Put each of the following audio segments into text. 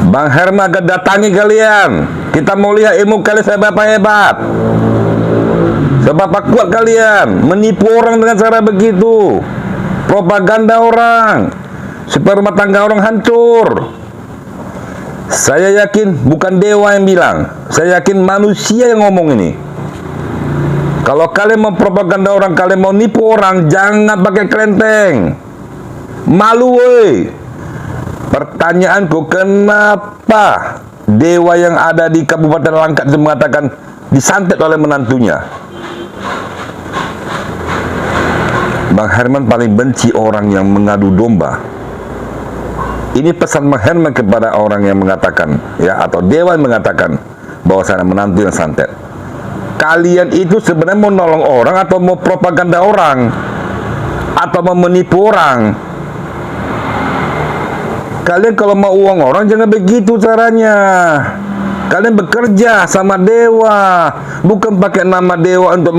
Bang Herman akan datangi kalian. Kita mau lihat ilmu kalian seberapa hebat, seberapa kuat kalian menipu orang dengan cara begitu, propaganda orang supaya rumah tangga orang hancur. Saya yakin bukan dewa yang bilang, saya yakin manusia yang ngomong ini. Kalau kalian mau propaganda orang, kalian mau nipu orang, jangan pakai kelenteng. Malu woi. Pertanyaanku, kenapa dewa yang ada di Kabupaten Langkat itu mengatakan disantet oleh menantunya? Bang Herman paling benci orang yang mengadu domba. Ini pesan Bang Herman kepada orang yang mengatakan, ya, atau dewa yang mengatakan bahwa saya menantu yang santet. Kalian itu sebenarnya mau nolong orang atau mau propaganda orang atau mau menipu orang? Kalian kalau mau uang orang jangan begitu caranya. Kalian bekerja sama dewa, bukan pakai nama dewa untuk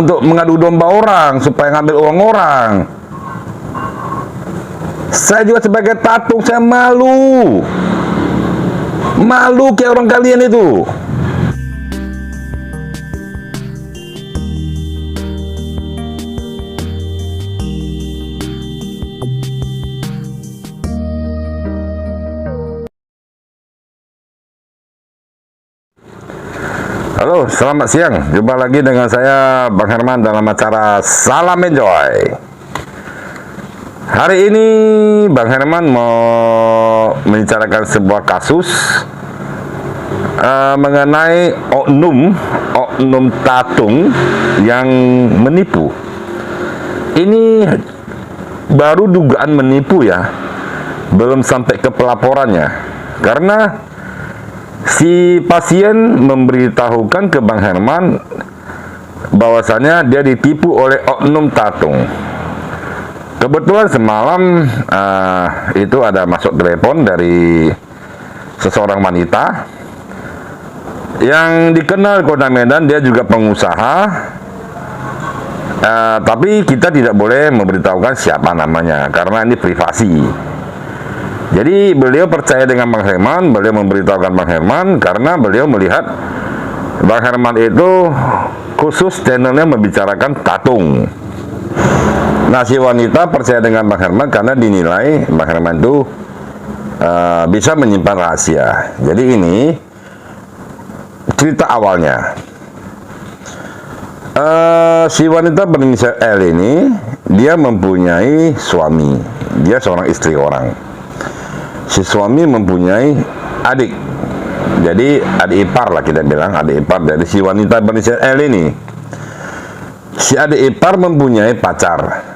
untuk mengadu domba orang supaya ngambil uang orang. Saya juga sebagai tatung, saya malu kayak orang kalian itu. Halo, selamat siang. Jumpa lagi dengan saya Bang Herman dalam acara Salam Enjoy. Hari ini Bang Herman mau membicarakan sebuah kasus mengenai oknum tatung yang menipu. Ini baru dugaan menipu ya, belum sampai ke pelaporannya, karena si pasien memberitahukan ke Bang Herman bahwasannya dia ditipu oleh oknum tatung. Kebetulan semalam itu ada masuk telepon dari seseorang wanita yang dikenal di Kota Medan. Dia juga pengusaha, tapi kita tidak boleh memberitahukan siapa namanya karena ini privasi. Jadi beliau percaya dengan Bang Herman, beliau memberitahukan Bang Herman karena beliau melihat Bang Herman itu khusus channelnya membicarakan tatung. Nah, si wanita percaya dengan Bang Herman karena dinilai Bang Herman itu bisa menyimpan rahasia. Jadi ini cerita awalnya. Si wanita berinisial L ini, dia mempunyai suami, dia seorang istri orang. Si suami mempunyai adik, jadi adik ipar lah kita bilang, adik ipar dari si wanita berinisial L ini. Si adik ipar mempunyai pacar.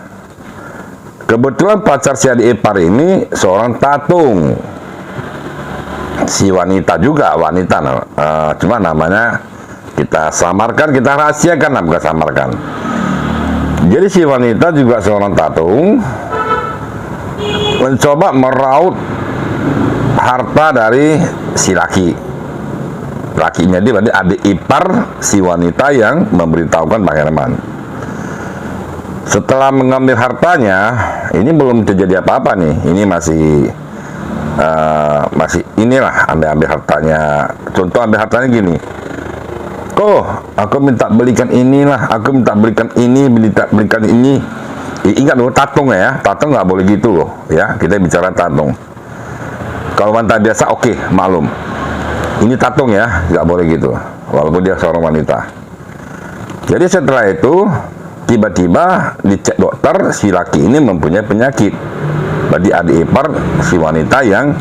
Kebetulan pacar si adik ipar ini seorang tatung. Si wanita juga wanita, cuma namanya kita samarkan, kita rahasiakan lah, bukan samarkan. Jadi si wanita juga seorang tatung, mencoba meraup harta dari si lakinya. Dia berarti adik ipar si wanita yang memberitahukan Bang Herman. Setelah mengambil hartanya, ini belum terjadi apa-apa nih. Ini masih inilah ambil hartanya. Contoh ambil hartanya gini, aku minta belikan inilah, aku minta belikan ini, belikan ini. Ingat dulu tatung ya, tatung nggak boleh gitu loh ya. Kita bicara tatung. Kalau wanita biasa oke, maklum. Ini tatung ya, nggak boleh gitu. Walaupun dia seorang wanita. Jadi setelah itu tiba-tiba dicek dokter, si laki ini mempunyai penyakit. Berarti adik ipar si wanita yang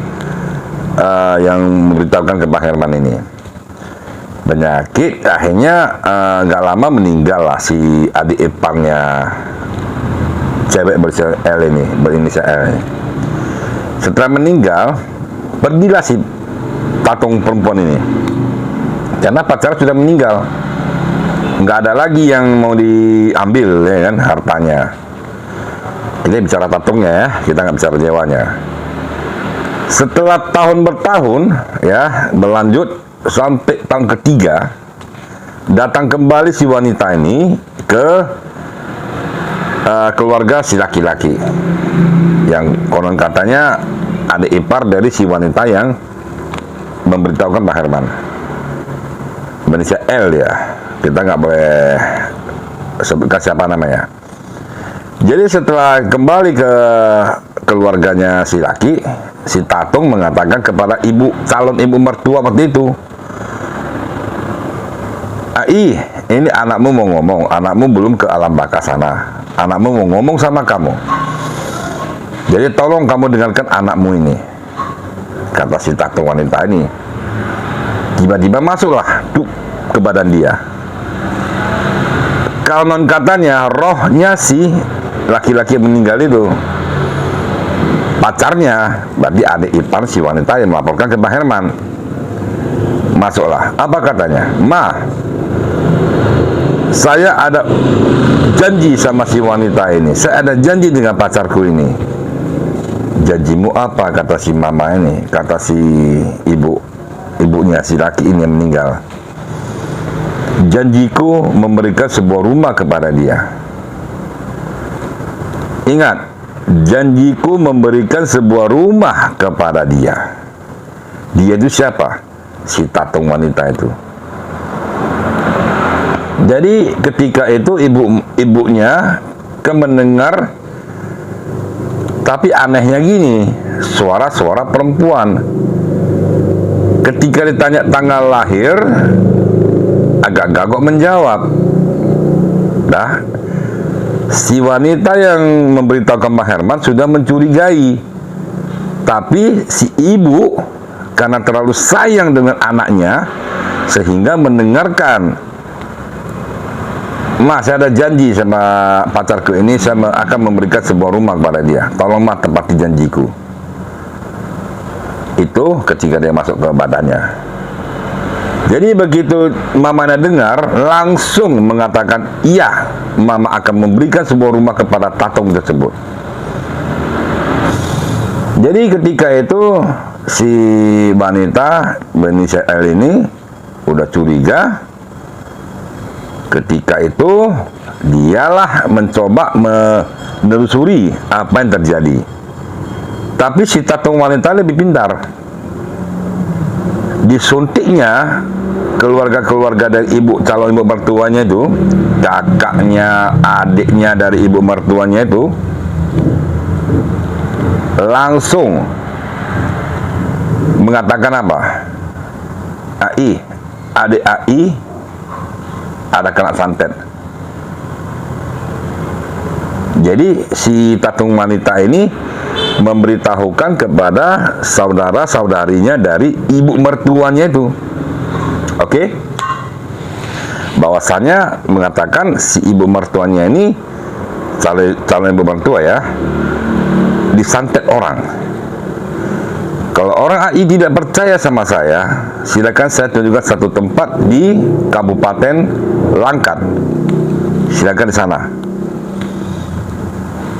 memberitahukan ke Bang Herman ini penyakit. Akhirnya nggak lama meninggal lah si adik iparnya cewek berinisial L ini, Setelah meninggal, pergilah si tatung perempuan ini karena pacar sudah meninggal, nggak ada lagi yang mau diambil ya kan hartanya. Ini bicara tatungnya ya, kita nggak bicara nyewanya. Setelah tahun bertahun ya berlanjut sampai tahun ketiga, datang kembali si wanita ini ke keluarga si laki-laki yang konon katanya adik ipar dari si wanita yang memberitahukan Pak Herman. Berinisial L ya, kita nggak boleh sebutkan siapa namanya. Jadi setelah kembali ke keluarganya si laki, si Tatung mengatakan kepada calon ibu mertua waktu itu, "Ai, ini anakmu mau ngomong, anakmu belum ke alam baka sana, anakmu mau ngomong sama kamu. Jadi tolong kamu dengarkan anakmu ini," kata si Tatung wanita ini. Tiba-tiba masuklah ke badan dia. Konon katanya rohnya si laki-laki yang meninggal itu pacarnya, berarti adik ipar si wanita yang melaporkan ke Pak Herman. Masuklah. Apa katanya? "Ma, saya ada janji sama si wanita ini. Saya ada janji dengan pacarku ini." "Janjimu apa?" kata si mama ini, kata si ibunya si laki ini yang meninggal. "Janjiku memberikan sebuah rumah kepada dia." Ingat, janjiku memberikan sebuah rumah kepada dia. Dia itu siapa? Si Tatung wanita itu. Jadi ketika itu ibunya mendengar, tapi anehnya gini, suara-suara perempuan. Ketika ditanya tanggal lahir, agak gagok menjawab. Dah, si wanita yang memberitahukan Pak Herman sudah mencurigai, tapi si ibu karena terlalu sayang dengan anaknya sehingga mendengarkan, "Ma, saya ada janji sama pacarku ini, saya akan memberikan sebuah rumah kepada dia. Tolong Ma, tepati janjiku." Itu ketika dia masuk ke badannya. Jadi begitu mamanya dengar, langsung mengatakan, "Iya, mama akan memberikan sebuah rumah kepada Tatung tersebut." Jadi ketika itu si wanita berinisial L ini udah curiga. Ketika itu dialah mencoba menelusuri apa yang terjadi. Tapi si Tatung wanita lebih pintar. Disuntiknya keluarga-keluarga dari calon ibu mertuanya itu, kakaknya, adiknya dari ibu mertuanya itu, langsung mengatakan apa? "Ai, adik Ai ada kena santet." Jadi si Tatung wanita ini memberitahukan kepada saudara-saudarinya dari ibu mertuanya itu, oke? Bahwasanya mengatakan si ibu mertuanya ini, calon ibu mertua ya, disantet orang. Kalau orang AI tidak percaya sama saya, silakan saya tunjukkan satu tempat di Kabupaten Langkat. Silakan di sana.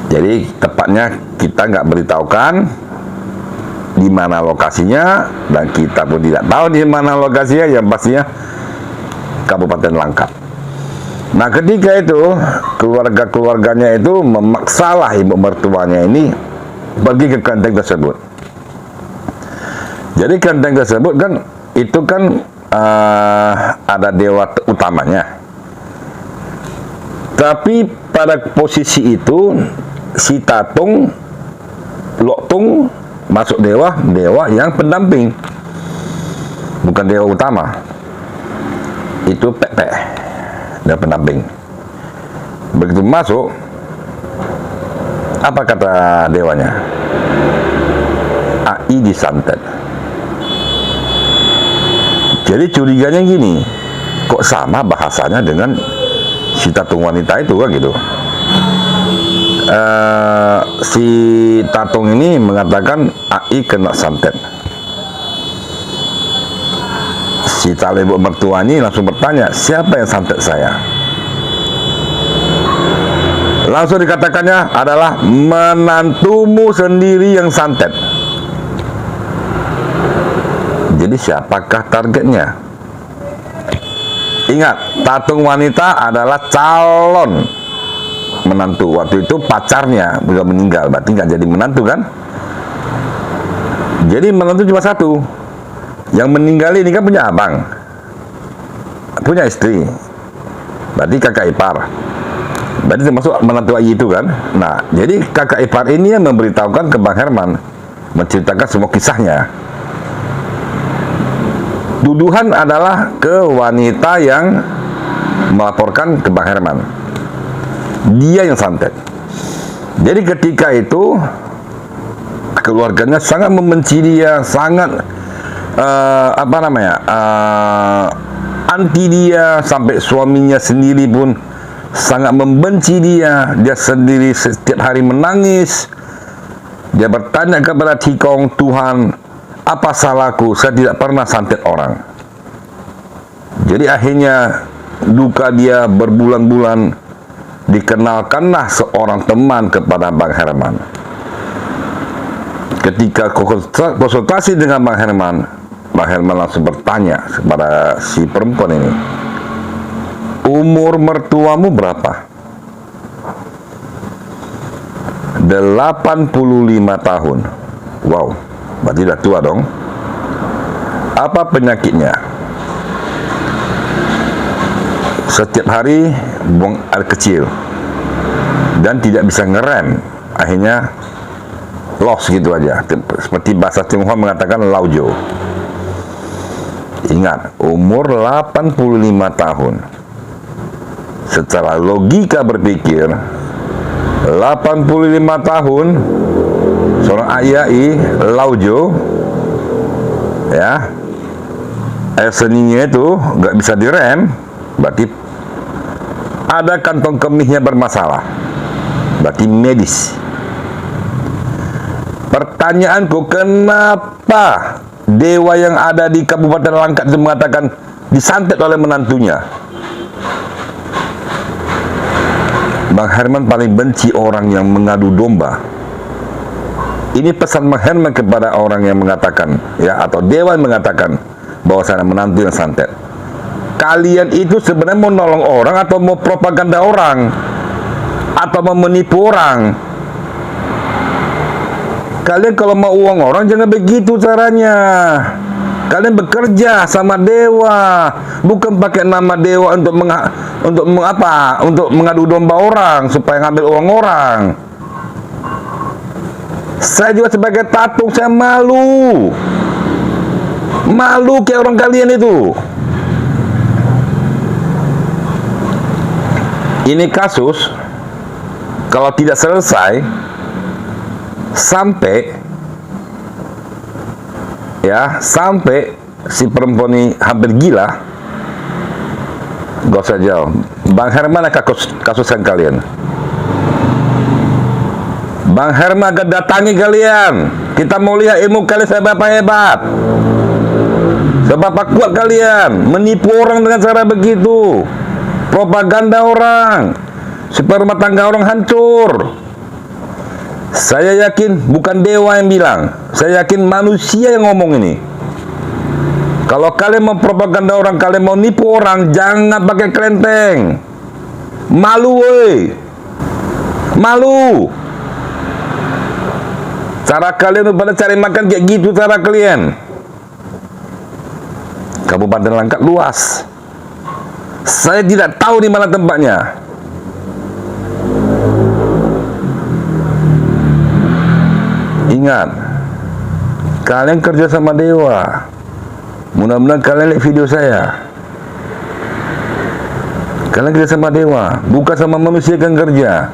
Jadi tepatnya kita nggak beritahukan di mana lokasinya, dan kita pun tidak tahu di mana lokasinya, yang pastinya Kabupaten Langkat. Nah ketika itu keluarga-keluarganya itu memaksalah ibu mertuanya ini pergi ke kelenteng tersebut. Jadi kelenteng tersebut kan itu kan ada dewa utamanya. Tapi pada posisi itu si Tatung Loktung masuk dewa yang pendamping, bukan dewa utama. Itu Pek dan pendamping. Begitu masuk, apa kata dewanya? AI disantet. Jadi curiganya gini, kok sama bahasanya dengan si Tatung wanita itu kan gitu. Si Tatung ini mengatakan AI kena santet. Si calon ibu mertua ini langsung bertanya, siapa yang santet saya? Langsung dikatakannya adalah menantumu sendiri yang santet. Jadi siapakah targetnya? Ingat, Tatung wanita adalah calon menantu. Waktu itu pacarnya juga meninggal, berarti nggak jadi menantu kan? Jadi menantu cuma satu. Yang meninggal ini kan punya abang, punya istri, berarti kakak ipar. Berarti termasuk menantu Ayi itu kan. Nah, jadi kakak ipar ini yang memberitahukan ke Bang Herman, menceritakan semua kisahnya. Tuduhan adalah ke wanita yang melaporkan ke Bang Herman. Dia yang santet. Jadi ketika itu keluarganya sangat membenci dia, sangat anti dia, sampai suaminya sendiri pun sangat membenci dia. Dia sendiri setiap hari menangis. Dia bertanya kepada Cikong, Tuhan, apa salahku? Saya tidak pernah santet orang. Jadi akhirnya duka dia berbulan-bulan. Dikenalkanlah seorang teman kepada Bang Herman. Ketika konsultasi dengan Bang Herman langsung bertanya kepada si perempuan ini, umur mertuamu berapa? 85 tahun. Wow, berarti udah tua dong. Apa penyakitnya? Setiap hari buang air kecil dan tidak bisa ngerem, akhirnya lost gitu aja. Seperti bahasa Tionghoa mengatakan laujo. Ingat, umur 85 tahun. Secara logika berpikir, 85 tahun seorang ayai laujo, ya, air seninya itu nggak bisa direm, berarti ada kantong kemihnya bermasalah, berarti medis. Pertanyaanku, kenapa dewa yang ada di Kabupaten Langkat itu mengatakan disantet oleh menantunya? Bang Herman paling benci orang yang mengadu domba. Ini pesan Bang Herman kepada orang yang mengatakan, ya, atau dewa yang mengatakan bahwa saya menantu yang santet. Kalian itu sebenarnya mau nolong orang atau mau propaganda orang atau mau menipu orang? Kalian kalau mau uang orang jangan begitu caranya. Kalian bekerja sama dewa, bukan pakai nama dewa untuk mengadu domba orang supaya ngambil uang orang. Saya juga sebagai tatung, saya malu kayak orang kalian itu. Ini kasus kalau tidak selesai sampai si perempuan ini hampir gila, gak usah jauh. Bang Herman akan kasuskan kalian. Bang Herman akan datangi kalian. Kita mau lihat ilmu kalian seberapa hebat, seberapa kuat kalian menipu orang dengan cara begitu, propaganda orang supaya rumah tangga orang hancur. Saya yakin bukan dewa yang bilang, saya yakin manusia yang ngomong ini. Kalau kalian mau propaganda orang, kalian mau nipu orang, jangan pakai kelenteng. Malu woi, malu. Cara kalian pada cari makan kayak gitu cara kalian. Kabupaten Langkat luas. Saya tidak tahu di mana tempatnya. Ingat, kalian kerja sama dewa. Mudah-mudahan kalian lihat video saya. Kalian kerja sama dewa, bukan sama manusia yang kerja.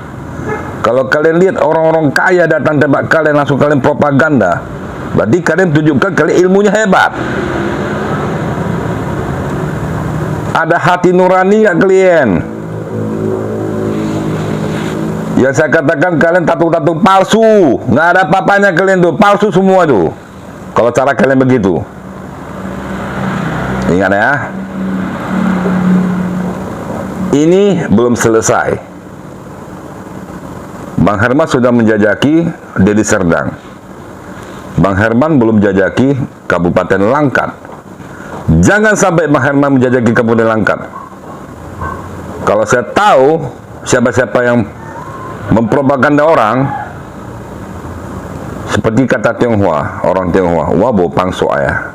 Kalau kalian lihat orang-orang kaya datang tempat kalian, langsung kalian propaganda, berarti kalian tunjukkan kalian ilmunya hebat. Ada hati nurani nggak kalian? Yang saya katakan kalian tatung-tatung palsu, nggak ada apa-apanya kalian tuh, palsu semua tuh. Kalau cara kalian begitu, ingat ya, ini belum selesai. Bang Herman sudah menjajaki Deli Serdang. Bang Herman belum jajaki Kabupaten Langkat. Jangan sampai Bang Herman menjajaki Kabupaten Langkat. Kalau saya tahu siapa-siapa yang mempropaganda orang, Seperti kata Tionghoa, orang Tionghoa, wabo pangso ayah.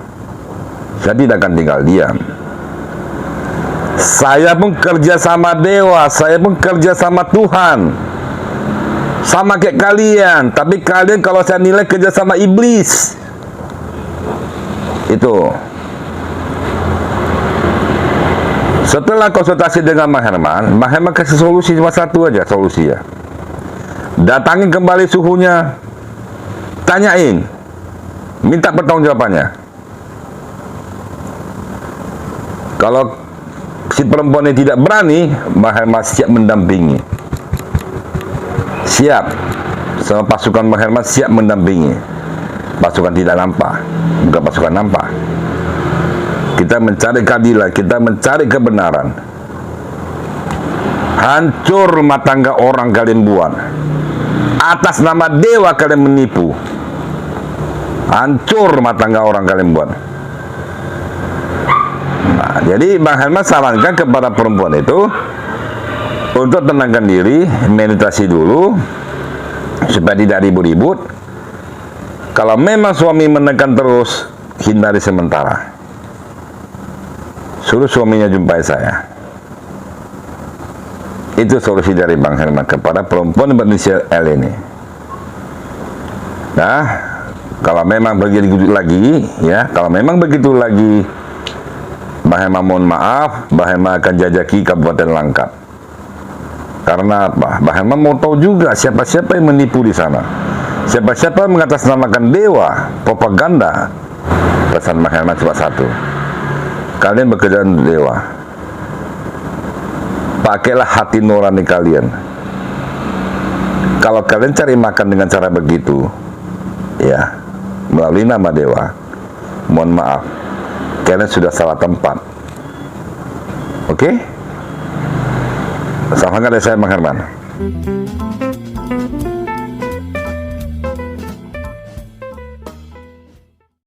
Saya tidak akan tinggal diam. Saya pun kerja sama dewa, saya pun kerja sama Tuhan. Sama kayak kalian, tapi kalian kalau saya nilai kerja sama iblis. Itu. Setelah konsultasi dengan Bang Herman kasih solusi cuma satu aja solusinya. Datangin kembali suhunya, tanyain, minta pertanggungjawabannya. Kalau si perempuan ini tidak berani, Bang Herman siap mendampingi. Siap, sama pasukan Bang Herman siap mendampingi. Pasukan tidak nampak, bukan pasukan nampak. Kita mencari keadilan, kita mencari kebenaran. Hancur rumah tangga orang kalian buat. Atas nama dewa kalian menipu. Hancur rumah tangga orang kalian buat. Nah, jadi Bang Herman sarankan kepada perempuan itu untuk tenangkan diri, meditasi dulu supaya tidak ribut-ribut. Kalau memang suami menekan terus, hindari sementara. Suruh suaminya jumpai saya. Itu solusi dari Bang Herman kepada perempuan berinisial L ini. Nah, kalau memang begitu lagi, ya, kalau memang begitu lagi, Bang Herman mohon maaf, Bang Herman akan jajaki Kabupaten Langkat. Karena apa? Bang Herman mau tahu juga siapa-siapa yang menipu di sana. Siapa-siapa yang mengatasnamakan dewa, propaganda. Pesan Bang Herman cuma satu. Kalian bekerja untuk dewa. Pakailah hati nurani kalian. Kalau kalian cari makan dengan cara begitu, ya, melalui nama dewa, mohon maaf, kalian sudah salah tempat. Oke? Sama dengan saya Bang Herman.